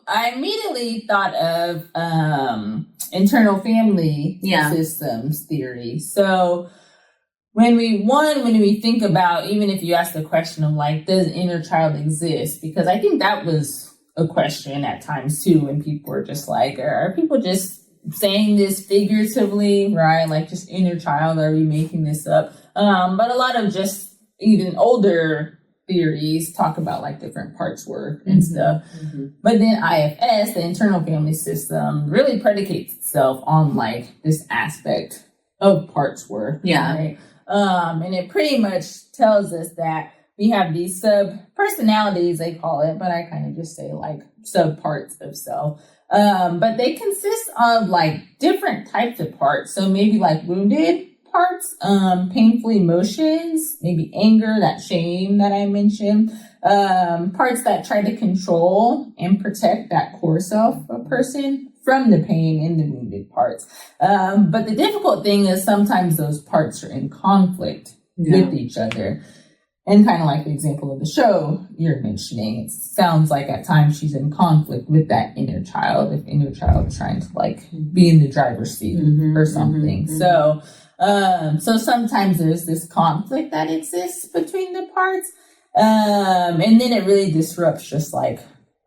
I immediately thought of internal family systems theory. So when we think about, even if you ask the question of like, does inner child exist? Because I think that was a question at times too, when people were just like, are people just saying this figuratively, right? Like just inner child, are we making this up? But a lot of just even older theories talk about like different parts work and stuff. But then IFS, the internal family system, really predicates itself on like this aspect of parts work. Right? And it pretty much tells us that we have these sub personalities, they call it, but I kind of just say like sub parts of self. But they consist of like different types of parts. So maybe like wounded parts, painful emotions, maybe anger, that shame that I mentioned, parts that try to control and protect that core self of a person from the pain in the wounded parts. But the difficult thing is sometimes those parts are in conflict with each other. And kind of like the example of the show you're mentioning, it sounds like at times she's in conflict with that inner child, if inner child is trying to like be in the driver's seat or something. So sometimes there's this conflict that exists between the parts. And then it really disrupts just like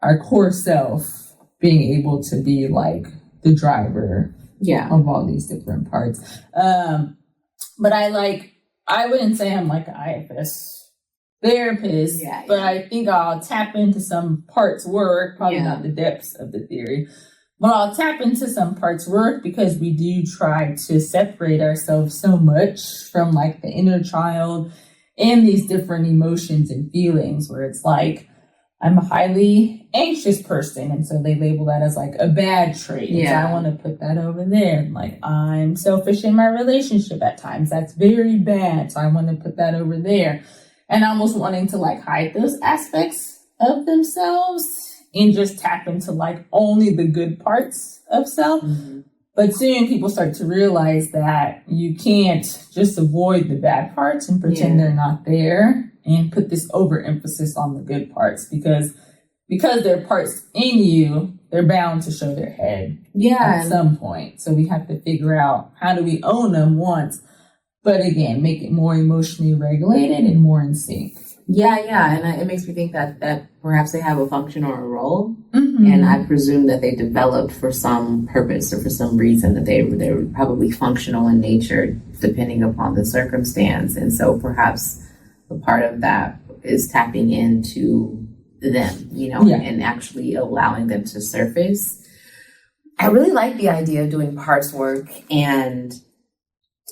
our core self being able to be like the driver of all these different parts. But I wouldn't say I'm like an IFS therapist, but I think I'll tap into some parts work, probably not the depths of the theory, but I'll tap into some parts work because we do try to separate ourselves so much from like the inner child and these different emotions and feelings, where it's like, I'm a highly anxious person, and so they label that as like a bad trait. So I want to put that over there. Like, I'm selfish in my relationship at times. That's very bad. So I want to put that over there. And almost wanting to like hide those aspects of themselves and just tap into like only the good parts of self. But soon people start to realize that you can't just avoid the bad parts and pretend they're not there and put this overemphasis on the good parts, because they're parts in you, they're bound to show their head at some point. So we have to figure out, how do we own them once, but again, make it more emotionally regulated and more in sync. And it makes me think that perhaps they have a function or a role, and I presume that they developed for some purpose or for some reason, that they were probably functional in nature depending upon the circumstance. And so perhaps a part of that is tapping into them, and actually allowing them to surface. I really like the idea of doing parts work and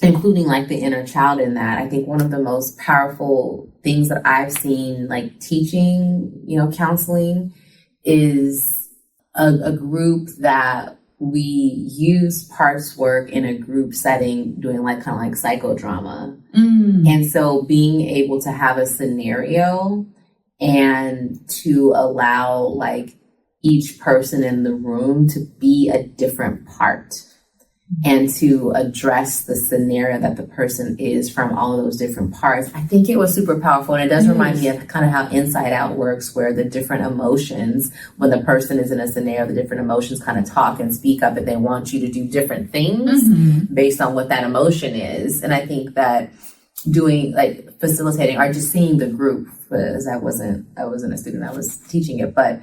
including like the inner child in that. I think one of the most powerful things that I've seen like teaching, counseling, is a group that we use parts work in a group setting, doing like kind of like psychodrama. And so being able to have a scenario and to allow like each person in the room to be a different part and to address the scenario that the person is from all of those different parts. I think it was super powerful. And it does remind me of kind of how Inside Out works, where the different emotions, when the person is in a scenario, the different emotions kind of talk and speak up, and they want you to do different things based on what that emotion is. And I think that doing like facilitating or just seeing the group, because I wasn't a student, I was teaching it, but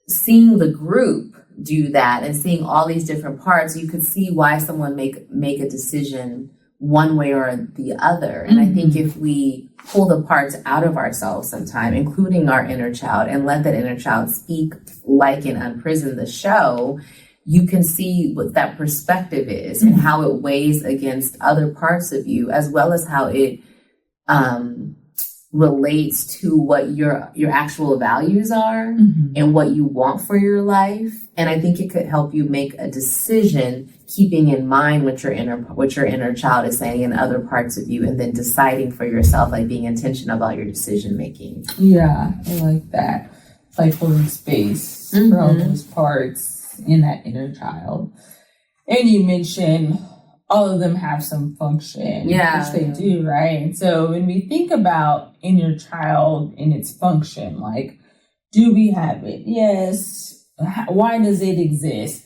seeing the group do that and seeing all these different parts, you could see why someone make a decision one way or the other. And I think if we pull the parts out of ourselves sometime, including our inner child, and let that inner child speak, like in Unprison, the show, you can see what that perspective is and how it weighs against other parts of you, as well as how it relates to what your actual values are and what you want for your life. And I think it could help you make a decision, keeping in mind what your inner child is saying in other parts of you, and then deciding for yourself, like being intentional about your decision making. Yeah, I like that. It's like holding space for all those parts in that inner child. And you mentioned all of them have some function, which they do, right? And so when we think about inner child and its function, like, do we have it? Yes. why does it exist?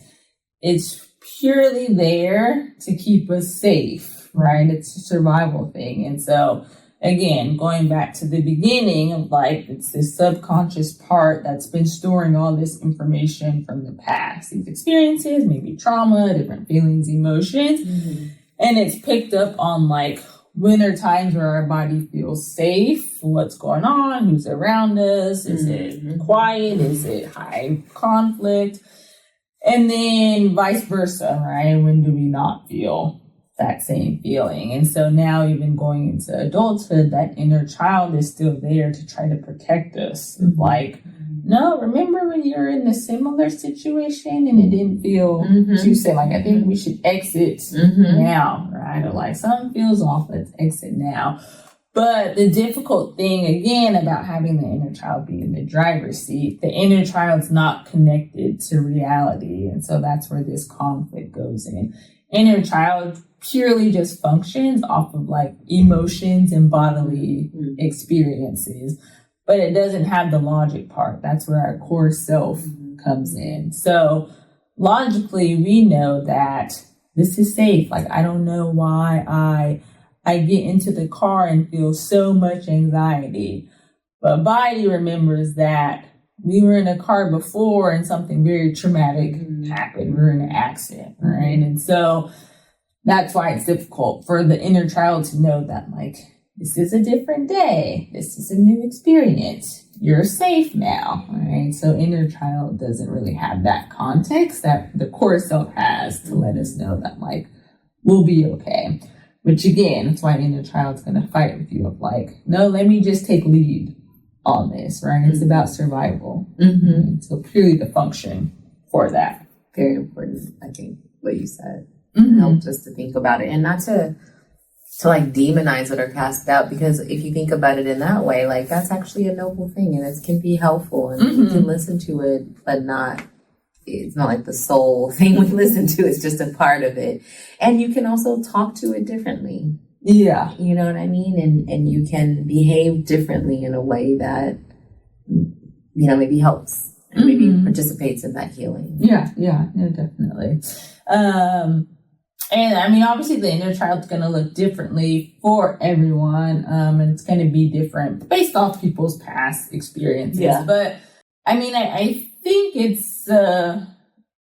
It's purely there to keep us safe, right? It's a survival thing. And so, again, going back to the beginning of life, it's this subconscious part that's been storing all this information from the past, these experiences, maybe trauma, different feelings, emotions. Mm-hmm. And it's picked up on like when are times where our body feels safe, what's going on, who's around us, is it quiet, is it high conflict? And then vice versa, right? When do we not feel that same feeling? And so now, even going into adulthood, that inner child is still there to try to protect us. Like, no, remember when you were in a similar situation and it didn't feel, you say, like, I think we should exit now, right? Or like, something feels off, let's exit now. But the difficult thing, again, about having the inner child be in the driver's seat, the inner child's not connected to reality. And so that's where this conflict goes in. Inner child purely just functions off of like emotions and bodily experiences, but it doesn't have the logic part. That's where our core self comes in. So logically, we know that this is safe. Like, I don't know why I get into the car and feel so much anxiety. But body remembers that we were in a car before and something very traumatic happened. We were in an accident, right? And so that's why it's difficult for the inner child to know that, like, this is a different day. This is a new experience. You're safe now, right? So inner child doesn't really have that context that the core self has to let us know that, like, we'll be okay. Which, again, that's why inner child's going to fight with you of like, no, let me just take lead on this, right? It's about survival. Right? So purely the function for that. Very important, I think, what you said. Helps us to think about it and not to like demonize it or cast doubt, because if you think about it in that way, like, that's actually a noble thing and it can be helpful and you can listen to it, but it's not like the sole thing we listen to. It's just a part of it. And you can also talk to it differently. Yeah. You know what I mean? And you can behave differently in a way that, you know, maybe helps and maybe participates in that healing. Yeah, definitely. And I mean, obviously the inner child's going to look differently for everyone. And it's going to be different based off people's past experiences. Yeah. But I mean, I think it's a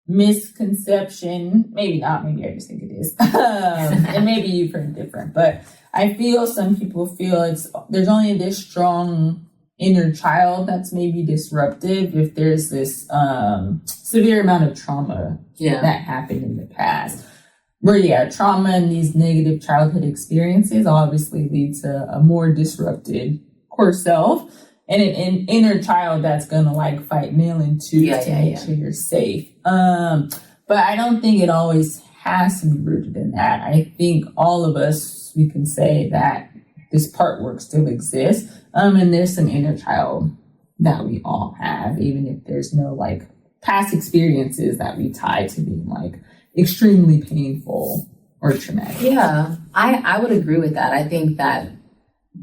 misconception. Maybe not. Maybe I just think it is. And maybe you've heard different. But I feel some people feel there's only this strong inner child that's maybe disruptive if there's this severe amount of trauma that happened in the past. Where, trauma and these negative childhood experiences obviously lead to a more disrupted core self. And an inner child that's going to like fight male and tooth to make sure you're safe. But I don't think it always has to be rooted in that. I think all of us, we can say that this part work still exists. And there's some inner child that we all have, even if there's no like past experiences that we tie to being like extremely painful or traumatic. Yeah, I would agree with that. I think that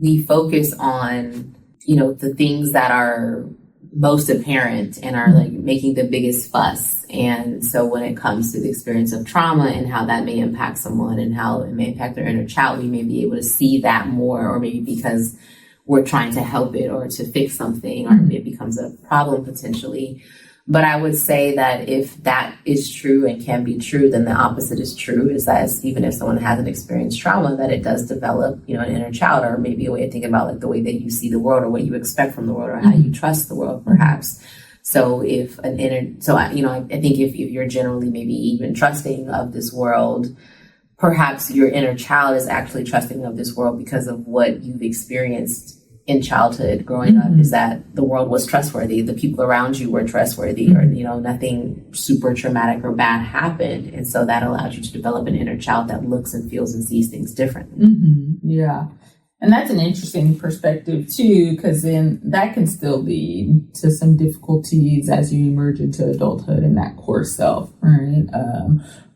we focus on, you know, the things that are most apparent and are like making the biggest fuss. And so when it comes to the experience of trauma and how that may impact someone and how it may impact their inner child, we may be able to see that more, or maybe because we're trying to help it or to fix something, or it becomes a problem potentially. But I would say that if that is true and can be true, then the opposite is true, is that even if someone hasn't experienced trauma, that it does develop, you know, an inner child, or maybe a way of thinking about like the way that you see the world or what you expect from the world or how you trust the world, perhaps. So if I think if you're generally maybe even trusting of this world, perhaps your inner child is actually trusting of this world because of what you've experienced in childhood growing up, is that the world was trustworthy, the people around you were trustworthy, or, you know, nothing super traumatic or bad happened. And so that allows you to develop an inner child that looks and feels and sees things differently. Yeah. And that's an interesting perspective too, because then that can still lead to some difficulties as you emerge into adulthood and that core self, right?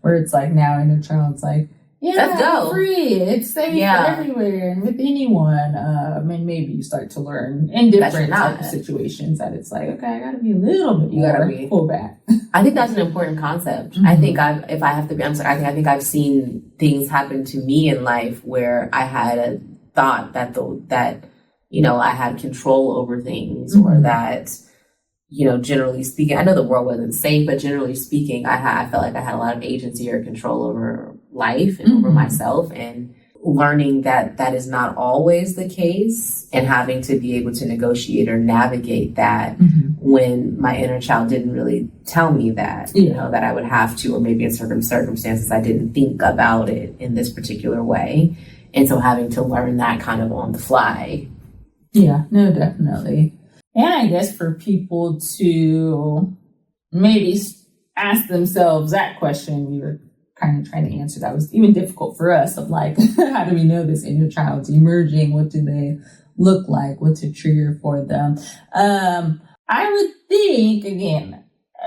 Where it's like now inner child's like, let's go. It's free. It's safe everywhere and with anyone. And maybe you start to learn in different type of situations that it's like, okay, I got to be a little bit more pull back. I think that's an important concept. I think I think I've seen things happen to me in life where I had a thought that I had control over things, or that, generally speaking, I know the world wasn't safe, but generally speaking, I felt like I had a lot of agency or control over life and over myself, and learning that is not always the case, and having to be able to negotiate or navigate that when my inner child didn't really tell me that, that I would have to, or maybe in certain circumstances I didn't think about it in this particular way. And so having to learn that kind of on the fly. Yeah, no, definitely. And I guess for people to maybe ask themselves that question, we were kind of trying to answer that was even difficult for us, of like, how do we know this inner child's emerging? What do they look like? What's a trigger for them? I would think, again,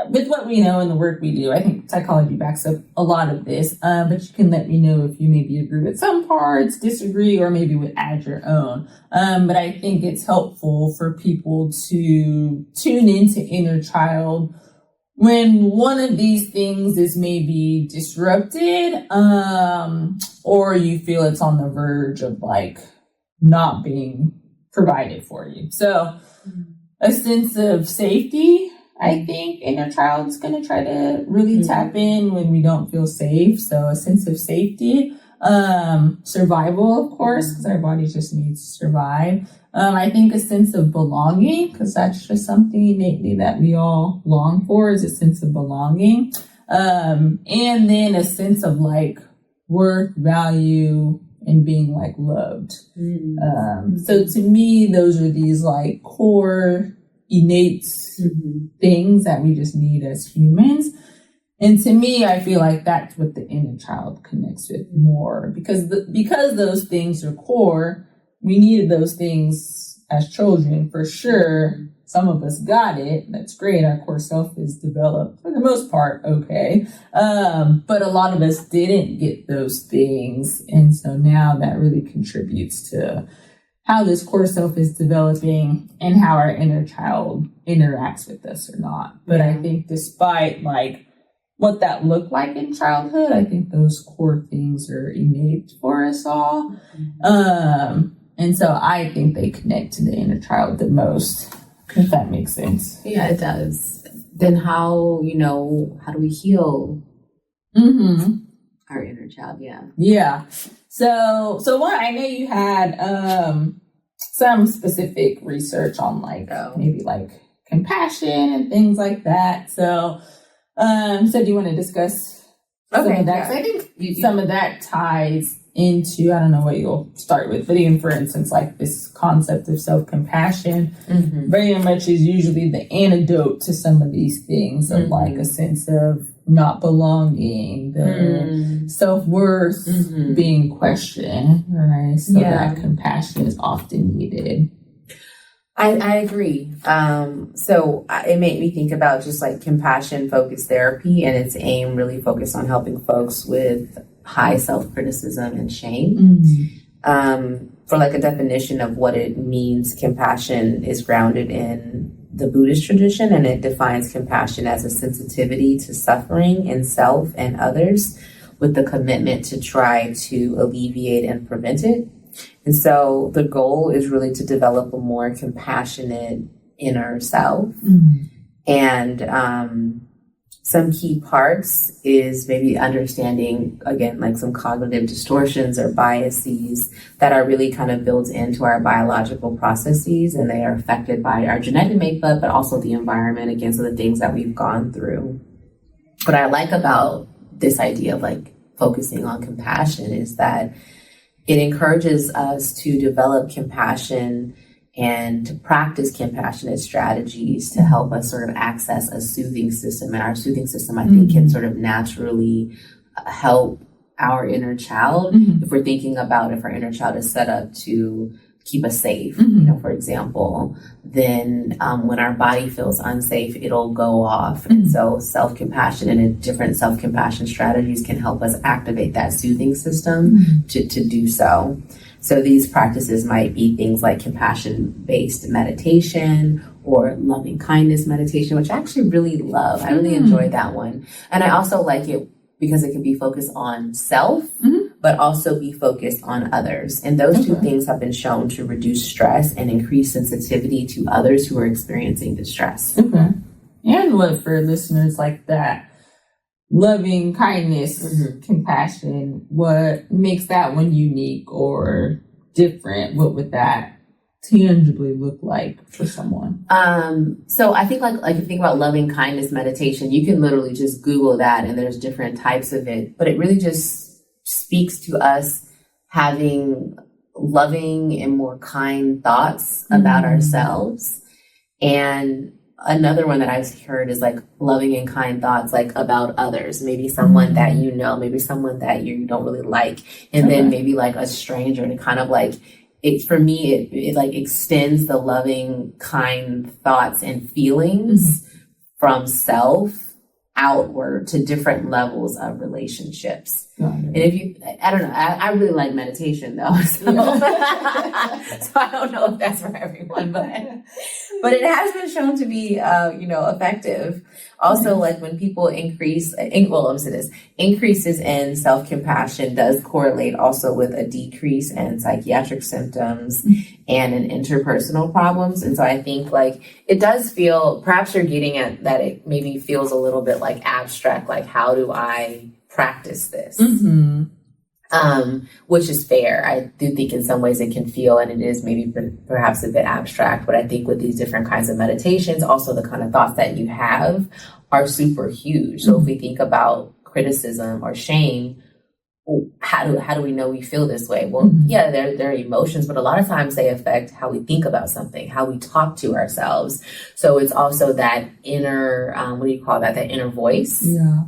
with what we know and the work we do, I think psychology backs up a lot of this, but you can let me know if you maybe agree with some parts, disagree, or maybe would add your own. But I think it's helpful for people to tune into inner child when one of these things is maybe disrupted, or you feel it's on the verge of like not being provided for you. So a sense of safety, I think inner child's going to try to really tap in when we don't feel safe. So a sense of safety, survival, of course, because our body just needs to survive. I think a sense of belonging, because that's just something innately that we all long for, is a sense of belonging. And then a sense of like worth, value, and being like loved. So to me, those are these like core innate things that we just need as humans. And to me, I feel like that's what the inner child connects with more, because those things are core. We needed those things as children for sure. Some of us got it. That's great. Our core self is developed for the most part. Okay. But a lot of us didn't get those things. And so now that really contributes to how this core self is developing and how our inner child interacts with us or not. But I think despite like what that looked like in childhood, I think those core things are innate for us all. And so I think they connect to the inner child the most, if that makes sense. Yeah, it does. Then how do we heal our inner child? Yeah. So one, I know you had some specific research on like maybe like compassion and things like that. So do you want to discuss some of that? 'Cause I think some of that ties into, I don't know what you'll start with, but even for instance, like this concept of self-compassion very much is usually the antidote to some of these things of like a sense of not belonging, the self-worth being questioned, right? So that compassion is often needed. I agree. So it made me think about just like compassion-focused therapy, and its aim really focused on helping folks with high self-criticism and shame. For like a definition of what it means, compassion is grounded in the Buddhist tradition, and it defines compassion as a sensitivity to suffering in self and others with the commitment to try to alleviate and prevent it. And so the goal is really to develop a more compassionate inner self. And some key parts is maybe understanding, again, like some cognitive distortions or biases that are really kind of built into our biological processes, and they are affected by our genetic makeup, but also the environment, again, so the things that we've gone through. What I like about this idea of like focusing on compassion is that it encourages us to develop compassion and to practice compassionate strategies to help us sort of access a soothing system. And our soothing system, I think, can sort of naturally help our inner child. If we're thinking about if our inner child is set up to keep us safe. Mm-hmm. You know, for example, then when our body feels unsafe, it'll go off. Mm-hmm. And so self-compassion and different self-compassion strategies can help us activate that soothing system mm-hmm. to do so. So these practices might be things like compassion-based meditation or loving kindness meditation, which I actually really love. I really enjoyed that one. And I also like it because it can be focused on self, mm-hmm. but also be focused on others. And those two things have been shown to reduce stress and increase sensitivity to others who are experiencing distress. Okay. And what for listeners like that, loving kindness, mm-hmm. compassion, what makes that one unique or different? What would that tangibly look like for someone? So I think like if you think about loving kindness meditation, you can literally just Google that and there's different types of it, but it really just speaks to us having loving and more kind thoughts mm-hmm. about ourselves. And another one that I've heard is like loving and kind thoughts like about others, maybe someone mm-hmm. that you know, maybe someone that you don't really like, and then maybe like a stranger, to kind of like for me, it like extends the loving, kind thoughts and feelings mm-hmm. from self outward to different levels of relationships. And if you, I don't know, I really like meditation though. So, so I don't know if that's for everyone, but it has been shown to be, effective. Also, like when people increases in self-compassion does correlate also with a decrease in psychiatric symptoms and in interpersonal problems. And so I think like it does feel, perhaps you're getting at that it maybe feels a little bit like abstract, like how do I practice this? Mm-hmm. Which is fair. I do think in some ways it can feel, and it is maybe perhaps a bit abstract, but I think with these different kinds of meditations, also the kind of thoughts that you have are super huge. So mm-hmm. if we think about criticism or shame, how do we know we feel this way? Well, mm-hmm. yeah, they're emotions, but a lot of times they affect how we think about something, how we talk to ourselves. So it's also that inner, that inner voice. Yeah.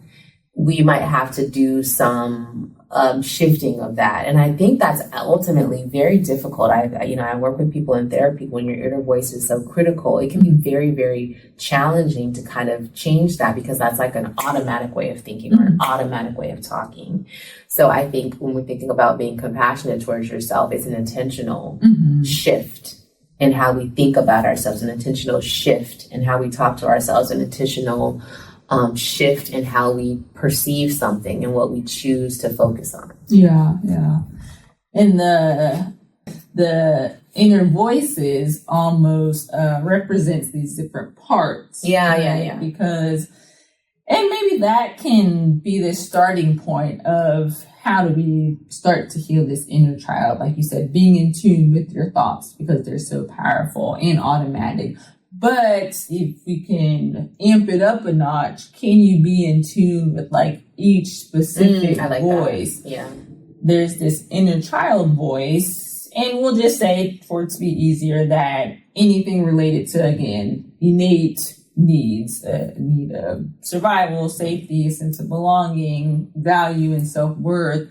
We might have to do some shifting of that. And I think that's ultimately very difficult. I work with people in therapy. When your inner voice is so critical, it can be very, very challenging to kind of change that, because that's like an automatic way of thinking or an automatic way of talking. So I think when we're thinking about being compassionate towards yourself, it's an intentional mm-hmm. shift in how we think about ourselves, an intentional shift in how we talk to ourselves, an intentional shift in how we perceive something and what we choose to focus on. Yeah. And the inner voices almost represents these different parts. Yeah. Because, and maybe that can be the starting point of how do we start to heal this inner child? Like you said, being in tune with your thoughts, because they're so powerful and automatic. But if we can amp it up a notch, can you be in tune with like each specific voice? That. Yeah. There's this inner child voice, and we'll just say, for it to be easier, that anything related to, again, innate needs, need of survival, safety, a sense of belonging, value, and self-worth,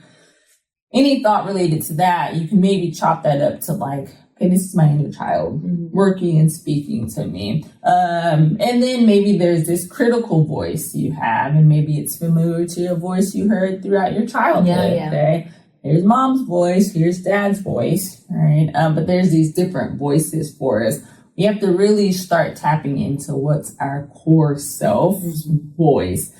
any thought related to that, you can maybe chop that up to like, okay, this is my inner child mm-hmm. working and speaking to me. And then maybe there's this critical voice you have, and maybe it's familiar to a voice you heard throughout your childhood. Yeah. Okay? Here's mom's voice, here's dad's voice, right? But there's these different voices for us. We have to really start tapping into what's our core self mm-hmm. voice.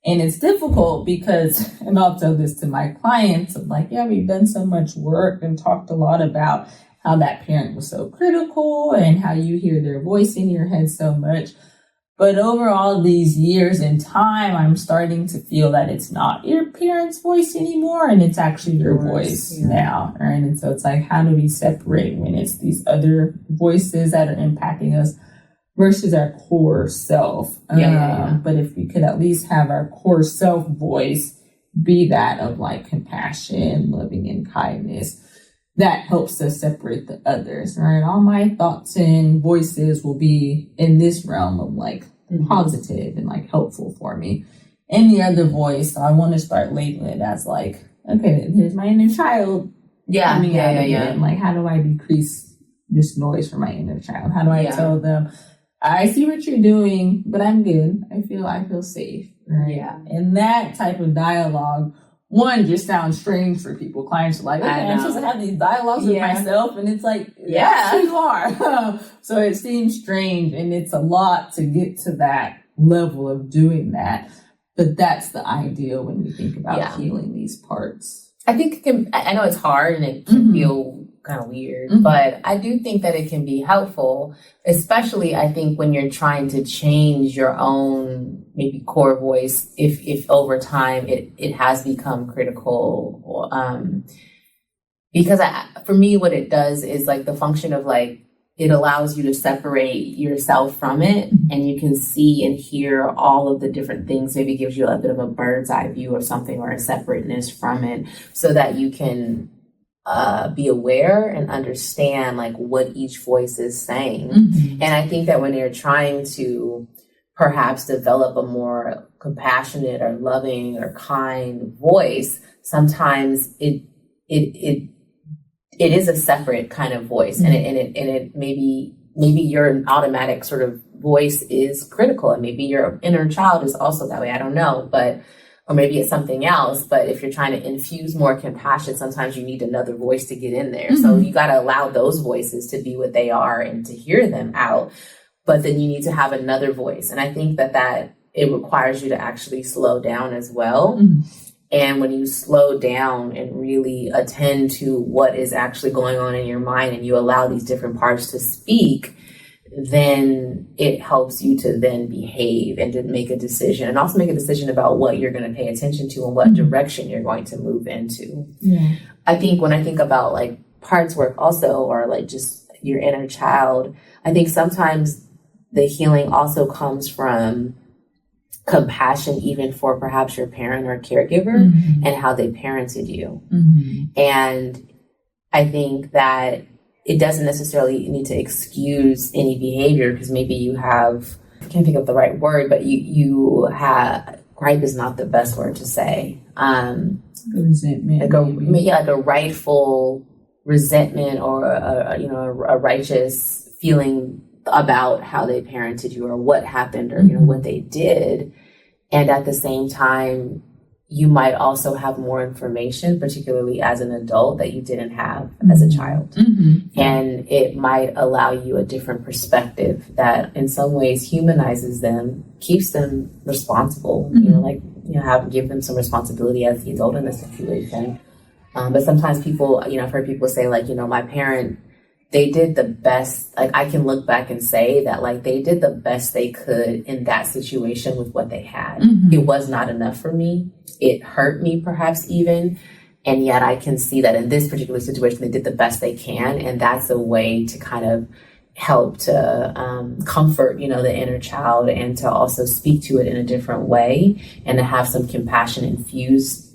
And it's difficult because, and I'll tell this to my clients, I'm like, yeah, we've done so much work and talked a lot about how that parent was so critical and how you hear their voice in your head so much. But over all these years in time, I'm starting to feel that it's not your parent's voice anymore, and it's actually your voice now, right? And so it's like, how do we separate when it's these other voices that are impacting us versus our core self? But if we could at least have our core self voice be that of like compassion, loving, and kindness, that helps us separate the others, right? All my thoughts and voices will be in this realm of like mm-hmm. positive and like helpful for me. And the other voice, I want to start labeling it as like, okay, here's my inner child coming out again. Like, how do I decrease this noise from my inner child? How do I tell them, I see what you're doing, but I'm good. I feel safe. Right? Yeah. And that type of dialogue, one, just sounds strange for people. Clients are like, okay, I'm supposed to have these dialogues with myself. And it's like, yeah, you are. So it seems strange, and it's a lot to get to that level of doing that. But that's the ideal when we think about healing these parts. I think I know it's hard and it can feel kind of weird, but I do think that it can be helpful, especially I think when you're trying to change your own maybe core voice, if over time it has become critical, because for me, what it does is like the function of like, it allows you to separate yourself from it, and you can see and hear all of the different things. Maybe gives you a bit of a bird's eye view of something, or a separateness from it, so that you can be aware and understand like what each voice is saying. And I think that when you're trying to perhaps develop a more compassionate or loving or kind voice, sometimes it is a separate kind of voice, and it maybe your automatic sort of voice is critical, and maybe your inner child is also that way. I don't know, or maybe it's something else. But if you're trying to infuse more compassion, sometimes you need another voice to get in there. So you got to allow those voices to be what they are and to hear them out. But then you need to have another voice, and I think that it requires you to actually slow down as well. And when you slow down and really attend to what is actually going on in your mind, and you allow these different parts to speak, then it helps you to then behave and to make a decision, and also make a decision about what you're going to pay attention to and what direction you're going to move into. I think when I think about like parts work also, or like just your inner child, I think sometimes the healing also comes from compassion, even for perhaps your parent or caregiver, and how they parented you. And I think that it doesn't necessarily need to excuse any behavior, because maybe you have, I can't think of the right word, but you have, gripe is not the best word to say. Resentment. Like a rightful resentment, or a righteous feeling about how they parented you, or what happened, or what they did. And at the same time, you might also have more information, particularly as an adult, that you didn't have as a child. And it might allow you a different perspective that in some ways humanizes them, keeps them responsible, give them some responsibility as the adult in the situation. But sometimes people, I've heard people say like, my parent, they did the best. Like, I can look back and say that like they did the best they could in that situation with what they had. It was not enough for me. It hurt me perhaps even. And yet I can see that in this particular situation, they did the best they can. And that's a way to kind of help to comfort, the inner child, and to also speak to it in a different way, and to have some compassion infused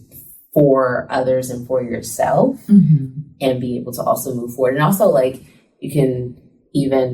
for others and for yourself, and be able to also move forward. And also, like, you can even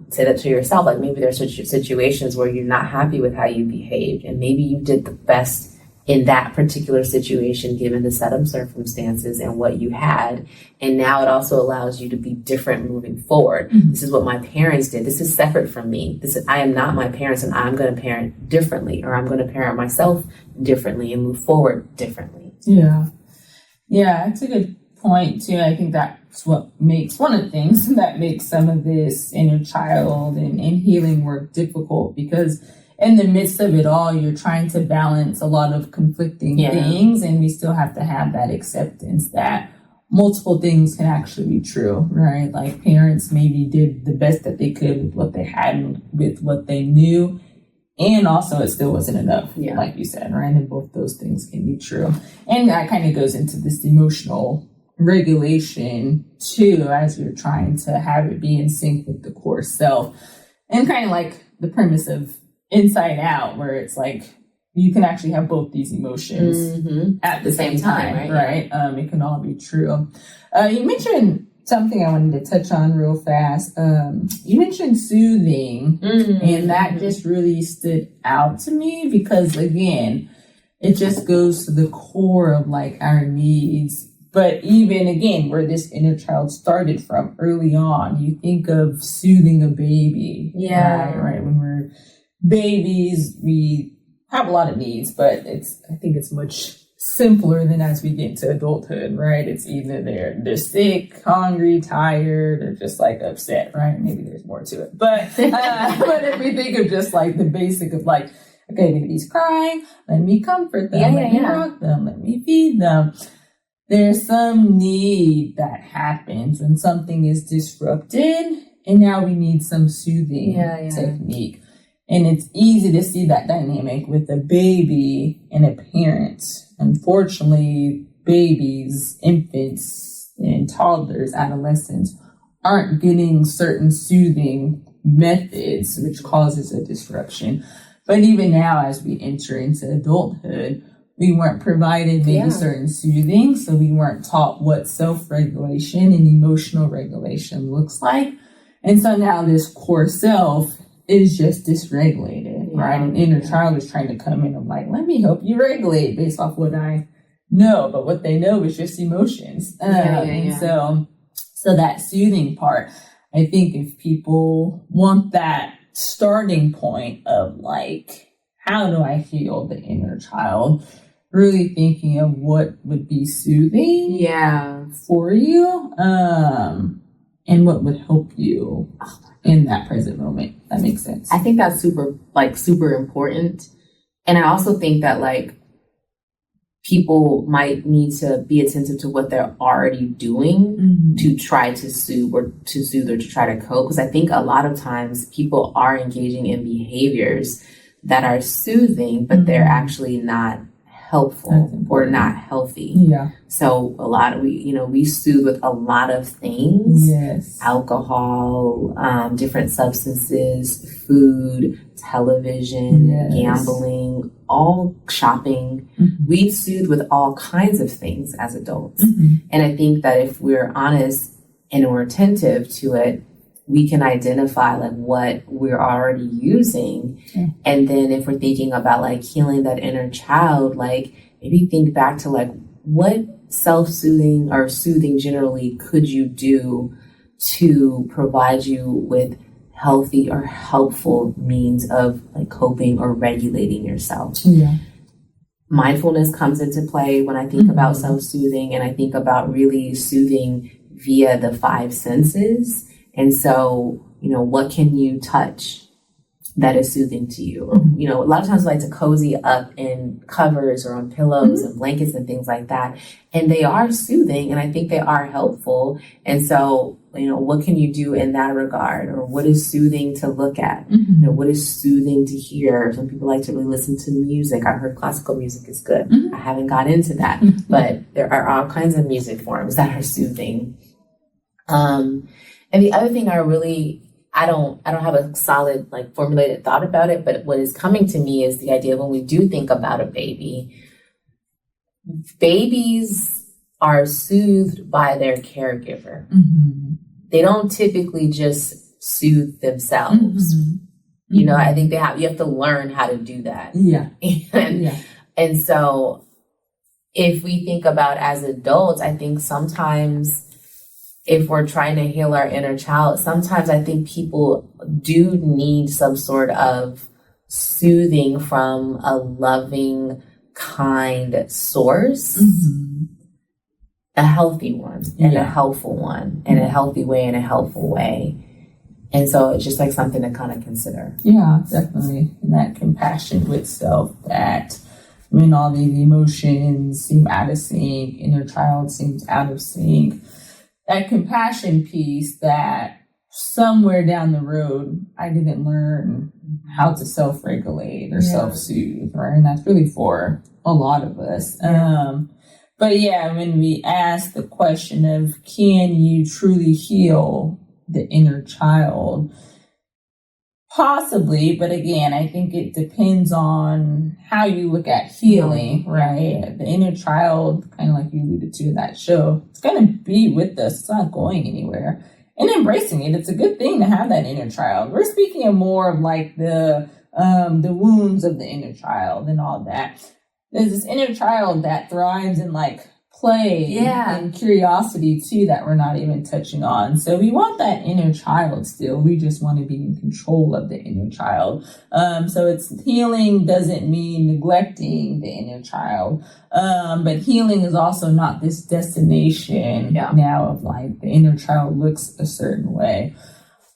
say that to yourself, like maybe there's situations where you're not happy with how you behaved, and maybe you did the best in that particular situation given the set of circumstances and what you had. And now it also allows you to be different moving forward. This is what my parents did. This is separate from me. I am not my parents, and I'm going to parent differently, or I'm going to parent myself differently and move forward differently. Yeah, it's a good point too. I think that's what makes, one of the things that makes some of this inner child and healing work difficult, because in the midst of it all, you're trying to balance a lot of conflicting things, and we still have to have that acceptance that multiple things can actually be true, right? Like, parents maybe did the best that they could with what they had and with what they knew, and also it still wasn't enough, like you said, right? And both those things can be true. And that kind of goes into this emotional regulation too, as you're trying to have it be in sync with the core self, and kind of like the premise of Inside Out, where it's like you can actually have both these emotions at the same time, right? It can all be true. You mentioned something I wanted to touch on real fast. You mentioned soothing, and that just really stood out to me, because again, it just goes to the core of like our needs But even again, where this inner child started from early on, you think of soothing a baby. Yeah. Right. When we're babies, we have a lot of needs, but I think it's much simpler than as we get into adulthood, right? It's either they're sick, hungry, tired, or just like upset, right? Maybe there's more to it. But if we think of just like the basic of like, okay, baby's crying, let me comfort them, let me rock them, let me feed them. There's some need that happens when something is disrupted, and now we need some soothing technique. And it's easy to see that dynamic with a baby and a parent. Unfortunately, babies, infants, and toddlers, adolescents aren't getting certain soothing methods, which causes a disruption. But even now, as we enter into adulthood, we weren't provided maybe certain soothing, so we weren't taught what self-regulation and emotional regulation looks like. And so now this core self is just dysregulated, right? An inner child is trying to come in and like, let me help you regulate based off what I know, but what they know is just emotions. And so that soothing part, I think if people want that starting point of like, how do I heal the inner child? Really thinking of what would be soothing for you, and what would help you in that present moment. That makes sense. I think that's super important. And I also think that like people might need to be attentive to what they're already doing to try to soothe or to try to cope. Because I think a lot of times people are engaging in behaviors that are soothing, but they're actually not helpful or not healthy. Yeah. So a lot of we soothe with a lot of things. Yes. Alcohol, different substances, food, television, gambling, all shopping. We soothe with all kinds of things as adults. And I think that if we're honest and we're attentive to it, we can identify like what we're already using. And then if we're thinking about like healing that inner child, like maybe think back to like what self-soothing or soothing generally could you do to provide you with healthy or helpful means of like coping or regulating yourself. Mindfulness comes into play when I think about self-soothing, and I think about really soothing via the 5 senses. And so, what can you touch that is soothing to you? Or, a lot of times I like to cozy up in covers or on pillows and blankets and things like that. And they are soothing, and I think they are helpful. And so, what can you do in that regard? Or what is soothing to look at? What is soothing to hear? Some people like to really listen to music. I heard classical music is good. I haven't got into that, but there are all kinds of music forms that are soothing. And the other thing I don't have a solid like formulated thought about it, but what is coming to me is the idea when we do think about a baby, babies are soothed by their caregiver. They don't typically just soothe themselves. I think you have to learn how to do that. And so if we think about as adults, I think sometimes if we're trying to heal our inner child, sometimes I think people do need some sort of soothing from a loving, kind source, a healthy one and a helpful one, and a healthy way and a helpful way. And so it's just like something to kind of consider. Yeah, definitely. And that compassion with self, that when all these emotions seem out of sync, inner child seems out of sync, that compassion piece that somewhere down the road, I didn't learn how to self-regulate or self-soothe, right? And that's really for a lot of us. But when we ask the question of, can you truly heal the inner child? Possibly, but again, I think it depends on how you look at healing, right? The inner child, kind of like you alluded to in that show, it's going to be with us. It's not going anywhere. And embracing it, it's a good thing to have that inner child. We're speaking of more of like the wounds of the inner child and all that. There's this inner child that thrives in like play and curiosity too that we're not even touching on. So we want that inner child still. We just want to be in control of the inner child. So it's healing doesn't mean neglecting the inner child. But healing is also not this destination now of like the inner child looks a certain way.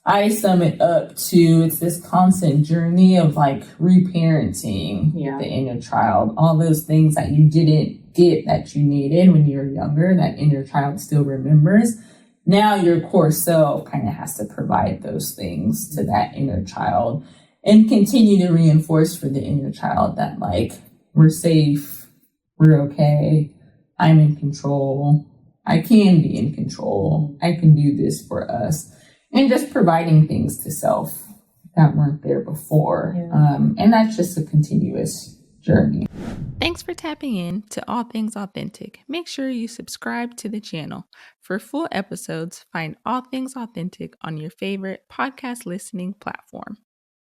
I sum it up to it's this constant journey of like reparenting the inner child. All those things that you didn't get that you needed when you were younger, that inner child still remembers. Now your core self kind of has to provide those things to that inner child and continue to reinforce for the inner child that like we're safe, we're okay, I'm in control, I can be in control, I can do this for us. And just providing things to self that weren't there before. And that's just a continuous journey. Thanks for tapping in to All Things Authentic. Make sure you subscribe to the channel. For full episodes, find All Things Authentic on your favorite podcast listening platform.